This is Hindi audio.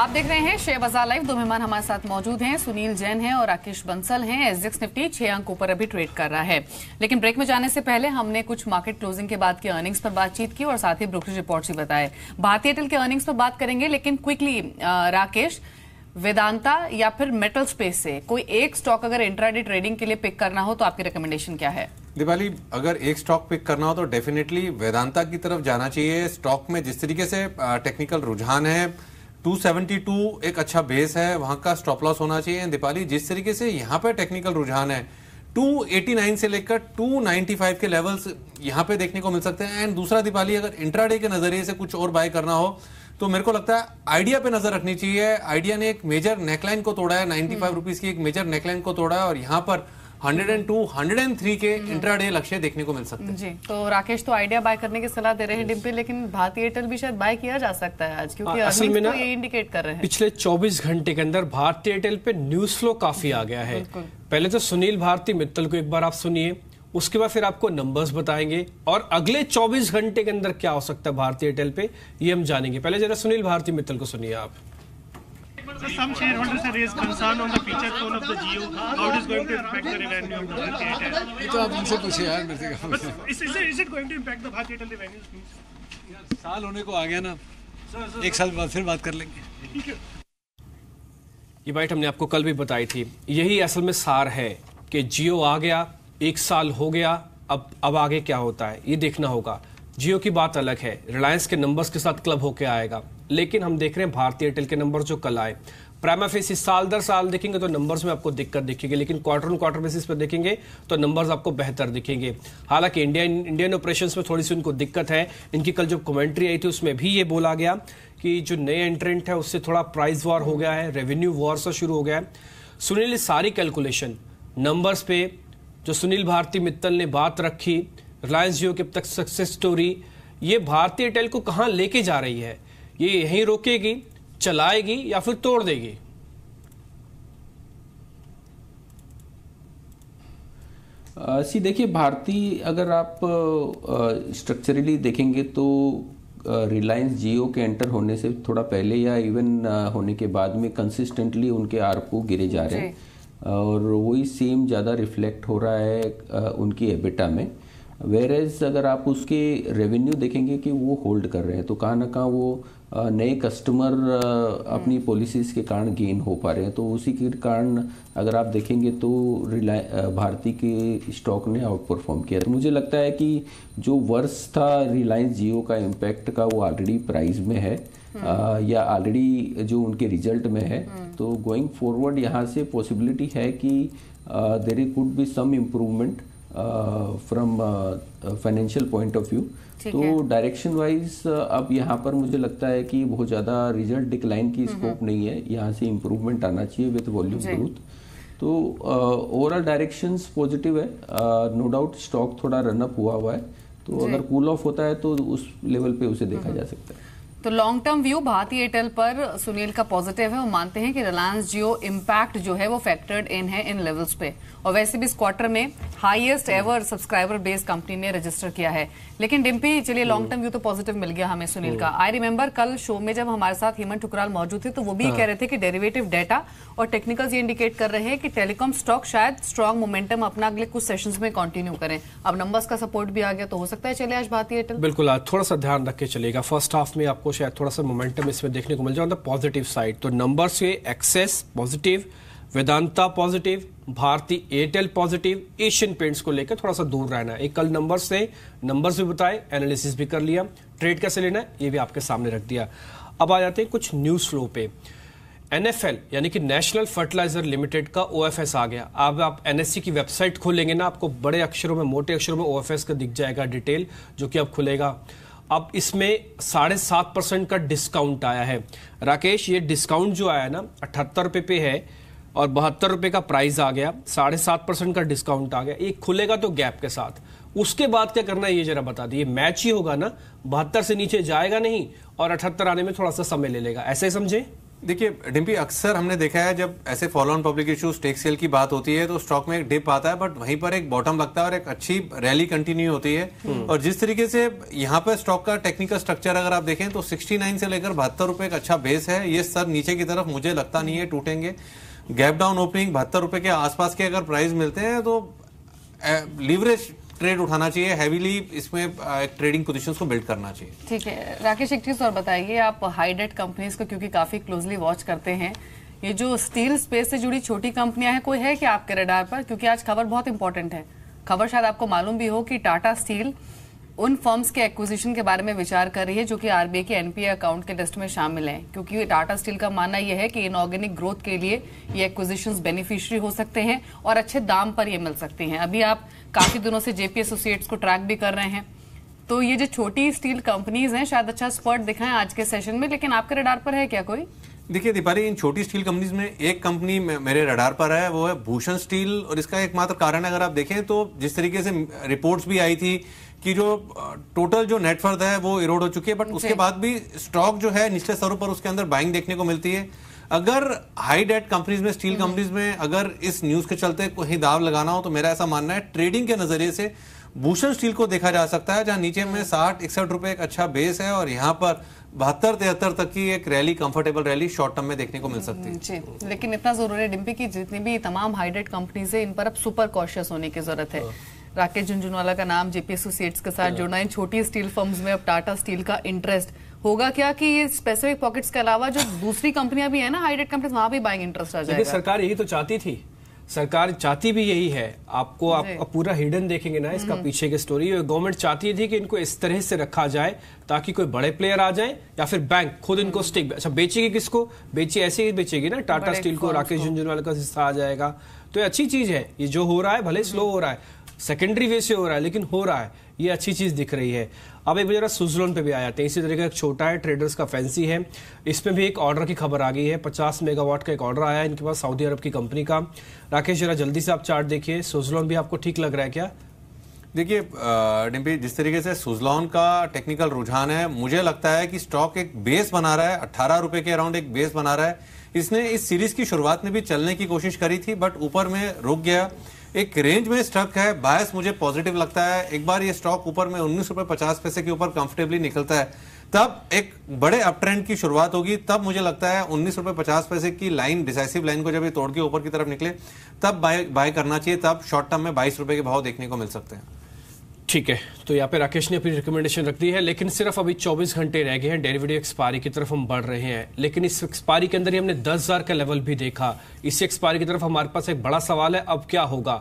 आप देख रहे हैं शेयर बाजार लाइव। दो मेहमान हमारे साथ मौजूद हैं, सुनील जैन हैं और राकेश बंसल हैं। एसजेएक्स निफ्टी 6 अंकों पर अभी ट्रेड कर रहा है, लेकिन ब्रेक में जाने से पहले हमने कुछ मार्केट क्लोजिंग के बाद के अर्निंग्स पर बातचीत की और साथ ही ब्रोकरेज रिपोर्ट्स भी बताए। भारतीय एयरटेल के अर्निंग्स पर बात करेंगे, लेकिन क्विकली राकेश, वेदांता या फिर मेटल स्पेस से कोई एक स्टॉक अगर इंट्राडे ट्रेडिंग के लिए पिक करना हो तो आपकी रिकमेंडेशन क्या है? दीपाली, अगर एक स्टॉक पिक करना हो तो डेफिनेटली वेदांता की तरफ जाना चाहिए। स्टॉक में जिस तरीके से टेक्निकल रुझान है, 272 एक अच्छा बेस है, वहां का स्टॉप लॉस होना चाहिए। दीपाली, जिस तरीके से यहाँ पे टेक्निकल रुझान है, 289 से लेकर 295 के लेवल्स यहाँ पे देखने को मिल सकते हैं। एंड दूसरा दीपाली, अगर इंट्राडे के नजरिए से कुछ और बाय करना हो तो मेरे को लगता है आइडिया पे नजर रखनी चाहिए। आइडिया ने एक मेजर नेकलाइन को तोड़ा है, 95 रुपीज की एक मेजर नेकलाइन को तोड़ा है और यहाँ पर 102, 103 के इंट्राडे लक्ष्य देखने को मिल सकते हैं। जी, तो राकेश तो आइडिया बाय करने की सलाह दे रहे हैं डिम्पल, लेकिन भारतीय एयरटेल भी शायद बाय किया जा सकता है आज, क्योंकि असल में ना ये इंडिकेट कर रहे हैं पिछले 24 घंटे के अंदर भारतीय एयरटेल पे न्यूज फ्लो काफी आ गया है। पहले तो सुनील भारती मित्तल को एक बार आप सुनिए, उसके बाद फिर आपको नंबर्स बताएंगे और अगले 24 घंटे के अंदर क्या हो सकता है भारतीय एयरटेल पे ये हम जानेंगे। पहले जरा सुनील भारती मित्तल को सुनिए आप। Some shareholders have raised concern on the feature phone of the Jio. How it is going to impact the revenue of the Bharti Airtel? ये तो आप उनसे पूछिए यार, मेरे से But is it going to impact the Bharti Airtel revenues? यार साल होने को आ गया ना, एक साल बाद फिर बात कर लेंगे। ये बाइट हमने आपको कल भी बताई थी। यही असल में सार है कि जियो आ गया, एक साल हो गया, अब आगे क्या होता है ये देखना होगा। जियो की बात अलग है, रिलायंस के नंबर्स के साथ क्लब होके आएगा, लेकिन हम देख रहे हैं भारतीय एयरटेल के नंबर जो कल आए, प्राइमा फेस साल दर साल देखेंगे तो नंबर्स में आपको दिक्कत दिखेगी, लेकिन क्वार्टर ऑन क्वार्टर बेसिस पर देखेंगे तो नंबर्स आपको बेहतर दिखेंगे। हालांकि इंडियन ऑपरेशंस में थोड़ी सी उनको दिक्कत है। इनकी कल जो कमेंट्री आई थी उसमें भी ये बोला गया कि जो नए एंट्रेंट है उससे थोड़ा प्राइस वॉर हो गया है, रेवेन्यू वॉर सा शुरू हो गया है। सुनील, सारी कैलकुलेशन नंबर्स पे जो सुनील भारती मित्तल ने बात रखी, रिलायंस जियो की अब तक सक्सेस स्टोरी, ये भारतीय एयरटेल को कहां लेके जा रही है? ये यहीं रोकेगी, चलाएगी या फिर तोड़ देगी? देखिए, भारती अगर आप स्ट्रक्चरली देखेंगे तो रिलायंस जियो के एंटर होने से थोड़ा पहले या इवन होने के बाद में कंसिस्टेंटली उनके आरपू गिरे जा रहे हैं और वही सेम ज़्यादा रिफ्लेक्ट हो रहा है उनकी एबिटा में। वेरेज अगर आप उसके रेवेन्यू देखेंगे कि वो होल्ड कर रहे हैं, तो कहाँ ना कहाँ वो नए कस्टमर अपनी पॉलिसीज़ के कारण गेन हो पा रहे हैं। तो उसी के कारण अगर आप देखेंगे तो भारती के स्टॉक ने आउट परफॉर्म किया। तो मुझे लगता है कि जो वर्ष था रिलायंस जियो का इम्पैक्ट का, वो ऑलरेडी प्राइस में है या ऑलरेडी जो उनके रिजल्ट में है। तो गोइंग फॉरवर्ड यहाँ से पॉसिबिलिटी है कि there could be some improvement from financial point of view. तो डायरेक्शन वाइज अब यहाँ पर मुझे लगता है कि बहुत ज़्यादा रिजल्ट डिक्लाइन की स्कोप नहीं है, यहाँ से इम्प्रूवमेंट आना चाहिए विद वॉल्यूम ग्रोथ। तो ओवरऑल डायरेक्शंस पॉजिटिव है, नो डाउट स्टॉक थोड़ा रनअप हुआ है, तो अगर कूल ऑफ होता है तो उस लेवल पे उसे देखा जा सकता है। तो लॉन्ग टर्म व्यू भारतीय एयरटेल पर सुनील का पॉजिटिव है। वो मानते हैं कि रिलायंस जियो इम्पैक्ट जो है वो फैक्टर्ड इन है इन लेवल्स पे, और वैसे भी इस क्वार्टर में highest ever subscriber base company ने रजिस्टर किया है। लेकिन डिम्पी, चलिए लॉन्ग टर्म व्यू तो पॉजिटिव मिल गया हमें सुनील का। आई रिमेंबर कल शो में जब हमारे साथ हेमंत ठुकराल मौजूद थे तो वो भी कह रहे थे कि डेरिवेटिव डेटा और टेक्निकल्स ये इंडिकेट कर रहे हैं कि टेलीकॉम स्टॉक शायद स्ट्रॉन्ग मोमेंटम अपना अगले कुछ सेशंस में कंटिन्यू करें। अब नंबर्स का सपोर्ट भी आ गया तो हो सकता है चले आज भारतीय एयरटेल। बिल्कुल, आज थोड़ा सा ध्यान रख के चलेगा। फर्स्ट हाफ में आपको शायद थोड़ा सा मोमेंटम इसमें देखने को मिल जाए ऑन द पॉजिटिव साइड। तो नंबर्स से Axis positive, Vedanta positive, Bharti Airtel positive, Asian Paints को लेकर थोड़ा सा दूर रहना है। एक कल नंबर्स भी बताए, एनालिसिस भी कर लिया, ट्रेड कैसे लेना है ये भी आपके सामने रख दिया। अब आ जाते हैं कुछ न्यूज फ्लो पे। NFL यानी कि नेशनल फर्टिलाइजर लिमिटेड का OFS आ गया। अब आप NSE की वेबसाइट खोलेंगे ना, आपको बड़े अक्षरों में, मोटे अक्षरों में OFS का दिख जाएगा डिटेल, जो कि अब खुलेगा। अब इसमें 7.5% का डिस्काउंट आया है। राकेश, ये डिस्काउंट जो आया ना 78 रुपए पे है और 72 रुपए का प्राइस आ गया, 7.5% का डिस्काउंट आ गया। ये खुलेगा तो गैप के साथ, उसके बाद क्या करना है ये जरा बता दिए। मैच ही होगा ना, 72 से नीचे जाएगा नहीं और 78 आने में थोड़ा सा समय ले लेगा, ऐसे ही समझे? देखिए डिम्पी, अक्सर हमने देखा है जब ऐसे follow on public issue stake sale की बात होती है तो स्टॉक में एक डिप आता है, बट वहीं पर एक बॉटम लगता है और एक अच्छी रैली कंटिन्यू होती है। और जिस तरीके से यहाँ पर स्टॉक का टेक्निकल स्ट्रक्चर अगर आप देखें तो 69 से लेकर 72 रुपए एक अच्छा बेस है। ये सर नीचे की तरफ मुझे लगता नहीं है टूटेंगे। गैप डाउन ओपनिंग 72 रुपए के आसपास के अगर प्राइस मिलते हैं तो लीवरेज ट्रेड उठाना चाहिए, हैवीली इसमें ट्रेडिंग पोजीशंस को बिल्ड करना चाहिए। ठीक है राकेश, एक चीज और बताइए, आप हाई डेट कंपनीज को क्योंकि काफी क्लोजली वॉच करते हैं, ये जो स्टील स्पेस से जुड़ी छोटी कंपनियां हैं, कोई है क्या आपके रडार पर? क्योंकि आज खबर बहुत इंपॉर्टेंट है। खबर शायद आपको मालूम भी हो कि टाटा स्टील उन फर्म्स के एक्विजिशन के बारे में विचार कर रही है जो कि आरबीआई के एनपीए अकाउंट के लिस्ट में शामिल हैं, क्योंकि टाटा स्टील का मानना यह है कि इनऑर्गेनिक ग्रोथ के लिए ये एक्विजिशंस बेनिफिशियरी हो सकते हैं और अच्छे दाम पर ये मिल सकती हैं। अभी आप काफी दिनों से जेपी एसोसिएट्स को ट्रैक भी कर रहे हैं, तो ये जो छोटी स्टील कंपनीज हैं शायद अच्छा स्पर्ट दिखाएं आज के सेशन में, लेकिन आपके रडार पर है क्या कोई? देखिए दीपाली, इन छोटी स्टील कंपनीज में एक कंपनी मेरे रडार पर है, वो है भूषण स्टील। और इसका एकमात्र कारण अगर आप देखें तो जिस तरीके से रिपोर्ट्स भी आई थी कि जो टोटल जो नेटवर्थ है वो इरोड हो चुकी है, बट उसके बाद भी स्टॉक जो है निचले स्तरों पर उसके अंदर बाइंग देखने को मिलती है। अगर हाई डेट कंपनीज में, स्टील कंपनीज में अगर इस न्यूज के चलते कहीं दाव लगाना हो तो मेरा ऐसा मानना है ट्रेडिंग के नजरिए से भूषण स्टील को देखा जा सकता है, जहां नीचे में 60-61 रुपए एक अच्छा बेस है और यहाँ पर 72-73 तक की एक rally, comfortable rally short term में देखने को मिल सकती है। जी, लेकिन इतना जरूरी है डिम्पी की जितनी भी तमाम हाई डेट कंपनीज है इन पर अब सुपर कॉशियस होने की जरूरत है। राकेश झुनझुनवाला का नाम जेपी एसोसिएट्स के साथ जुड़ना, इन छोटी स्टील फर्म्स में अब टाटा स्टील का इंटरेस्ट होगा क्या कि ये स्पेसिफिक पॉकेट्स के अलावा जो दूसरी कंपनियां भी है ना हाई डेट कंपनीज, वहां भी बाइंग इंटरेस्ट आ जाएगा? सरकार यही तो चाहती थी, सरकार चाहती भी यही है। आपको आप पूरा हिडन देखेंगे ना इसका पीछे की स्टोरी, गवर्नमेंट चाहती थी कि इनको इस तरह से रखा जाए ताकि कोई बड़े प्लेयर आ जाए या फिर बैंक खुद इनको स्टिक, अच्छा बेचेगी किसको? ऐसे ही बेचेगी ना टाटा स्टील को, राकेश झुनझुनवाला का हिस्सा आ जाएगा। तो ये अच्छी चीज है, ये जो हो रहा है भले स्लो हो रहा है, सेकेंडरी वे से हो रहा है, लेकिन हो रहा है, ये अच्छी चीज दिख रही है। अब एक जरा सुजलोन पे भी आ जाते हैं। इसी तरह का एक छोटा है, ट्रेडर्स का फैंसी है, इसमें भी एक ऑर्डर की खबर आ गई है। 50 मेगावाट का एक ऑर्डर आया है इनके पास सऊदी अरब की कंपनी का। राकेश जरा जल्दी से आप चार्ट देखिए, सुजलोन भी आपको ठीक लग रहा है क्या? देखिए डिम्पी, जिस तरीके से सुजलॉन का टेक्निकल रुझान है, मुझे लगता है कि स्टॉक एक बेस बना रहा है, 18 रुपए के अराउंड एक बेस बना रहा है। इसने इस सीरीज की शुरुआत में भी चलने की कोशिश करी थी, बट ऊपर में रुक गया, एक रेंज में स्टक है। बायस मुझे पॉजिटिव लगता है। एक बार ये स्टॉक ऊपर में 19 रुपए 50 पैसे के ऊपर कंफर्टेबली निकलता है, तब एक बड़े अप ट्रेंड की शुरुआत होगी। तब मुझे लगता है 19 रुपए 50 पैसे की लाइन, डिसाइसिव लाइन को जब ये तोड़ के ऊपर की तरफ निकले तब बाय करना चाहिए। तब शॉर्ट टर्म में 22 रुपए के भाव देखने को मिल सकते हैं। ठीक है, तो यहाँ पे राकेश ने अपनी रिकमेंडेशन रख दी है, लेकिन सिर्फ अभी 24 घंटे रह गए हैं, डेरिवेटिव एक्सपायरी की तरफ हम बढ़ रहे हैं। लेकिन इस एक्सपायरी के अंदर ही हमने 10,000 का लेवल भी देखा। इस एक्सपायरी की तरफ हमारे पास एक बड़ा सवाल है, अब क्या होगा?